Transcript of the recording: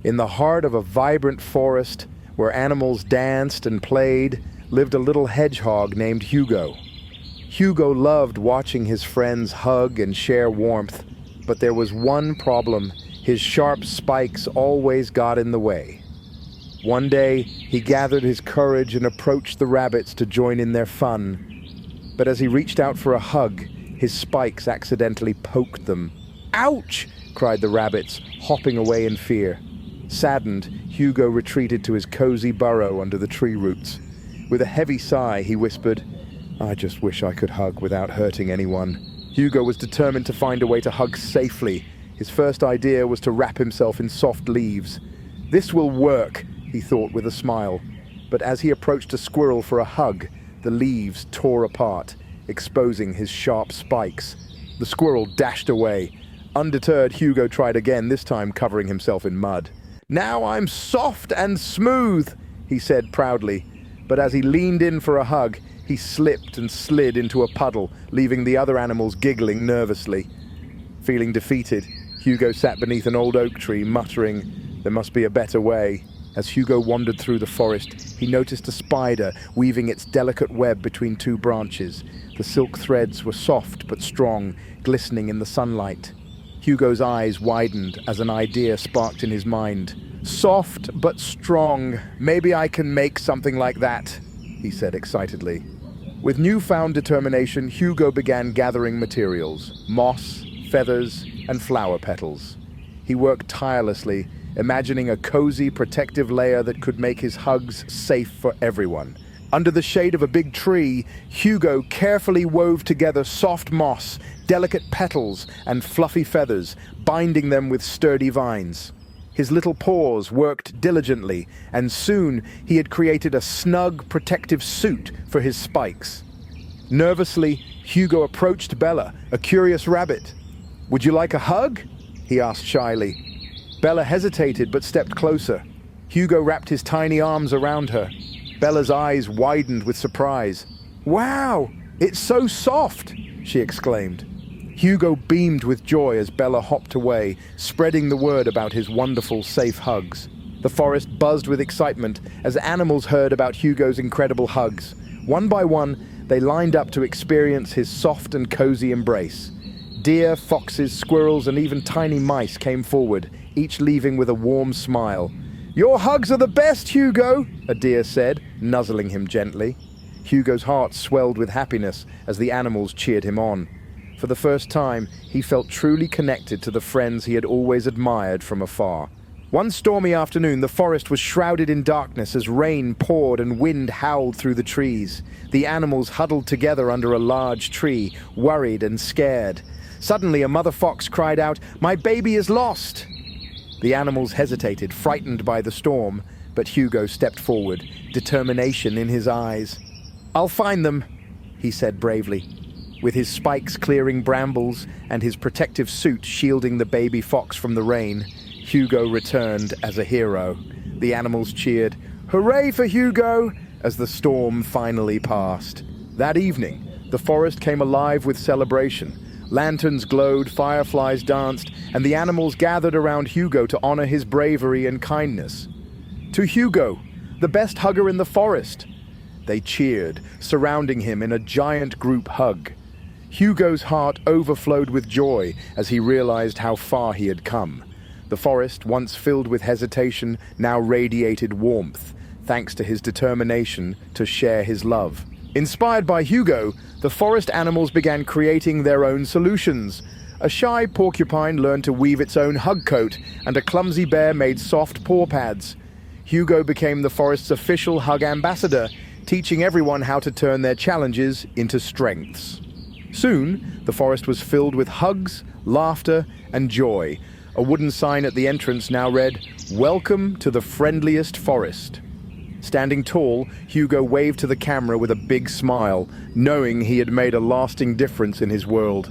In the heart of a vibrant forest, where animals danced and played, lived a little hedgehog named Hugo. Hugo loved watching his friends hug and share warmth, but there was one problem: his sharp spikes always got in the way. One day, he gathered his courage and approached the rabbits to join in their fun. But as he reached out for a hug, his spikes accidentally poked them. "Ouch!" cried the rabbits, hopping away in fear. Saddened, Hugo retreated to his cozy burrow under the tree roots. With a heavy sigh, he whispered, "I just wish I could hug without hurting anyone." Hugo was determined to find a way to hug safely. His first idea was to wrap himself in soft leaves. "This will work," he thought with a smile. But as he approached a squirrel for a hug, the leaves tore apart, exposing his sharp spikes. The squirrel dashed away. Undeterred, Hugo tried again, this time covering himself in mud. "Now I'm soft and smooth," he said proudly. But as he leaned in for a hug, he slipped and slid into a puddle, leaving the other animals giggling nervously. Feeling defeated, Hugo sat beneath an old oak tree, muttering, "There must be a better way." As Hugo wandered through the forest, he noticed a spider weaving its delicate web between two branches. The silk threads were soft but strong, glistening in the sunlight. Hugo's eyes widened as an idea sparked in his mind. "Soft but strong. Maybe I can make something like that," he said excitedly. With newfound determination, Hugo began gathering materials: moss, feathers, and flower petals. He worked tirelessly, imagining a cozy, protective layer that could make his hugs safe for everyone. Under the shade of a big tree, Hugo carefully wove together soft moss, delicate petals, and fluffy feathers, binding them with sturdy vines. His little paws worked diligently, and soon he had created a snug, protective suit for his spikes. Nervously, Hugo approached Bella, a curious rabbit. "Would you like a hug?" he asked shyly. Bella hesitated but stepped closer. Hugo wrapped his tiny arms around her. Bella's eyes widened with surprise. "Wow, it's so soft!" she exclaimed. Hugo beamed with joy as Bella hopped away, spreading the word about his wonderful, safe hugs. The forest buzzed with excitement as animals heard about Hugo's incredible hugs. One by one, they lined up to experience his soft and cozy embrace. Deer, foxes, squirrels, and even tiny mice came forward, each leaving with a warm smile. "Your hugs are the best, Hugo," a deer said, nuzzling him gently. Hugo's heart swelled with happiness as the animals cheered him on. For the first time, he felt truly connected to the friends he had always admired from afar. One stormy afternoon, the forest was shrouded in darkness as rain poured and wind howled through the trees. The animals huddled together under a large tree, worried and scared. Suddenly, a mother fox cried out, "My baby is lost!" The animals hesitated, frightened by the storm, but Hugo stepped forward, determination in his eyes. "I'll find them," he said bravely. With his spikes clearing brambles and his protective suit shielding the baby fox from the rain, Hugo returned as a hero. The animals cheered, "Hooray for Hugo!" as the storm finally passed. That evening, the forest came alive with celebration. Lanterns glowed, fireflies danced, and the animals gathered around Hugo to honor his bravery and kindness. "To Hugo, the best hugger in the forest!" They cheered, surrounding him in a giant group hug. Hugo's heart overflowed with joy as he realized how far he had come. The forest, once filled with hesitation, now radiated warmth, thanks to his determination to share his love. Inspired by Hugo, the forest animals began creating their own solutions. A shy porcupine learned to weave its own hug coat, and a clumsy bear made soft paw pads. Hugo became the forest's official hug ambassador, teaching everyone how to turn their challenges into strengths. Soon, the forest was filled with hugs, laughter, and joy. A wooden sign at the entrance now read, "Welcome to the friendliest forest." Standing tall, Hugo waved to the camera with a big smile, knowing he had made a lasting difference in his world.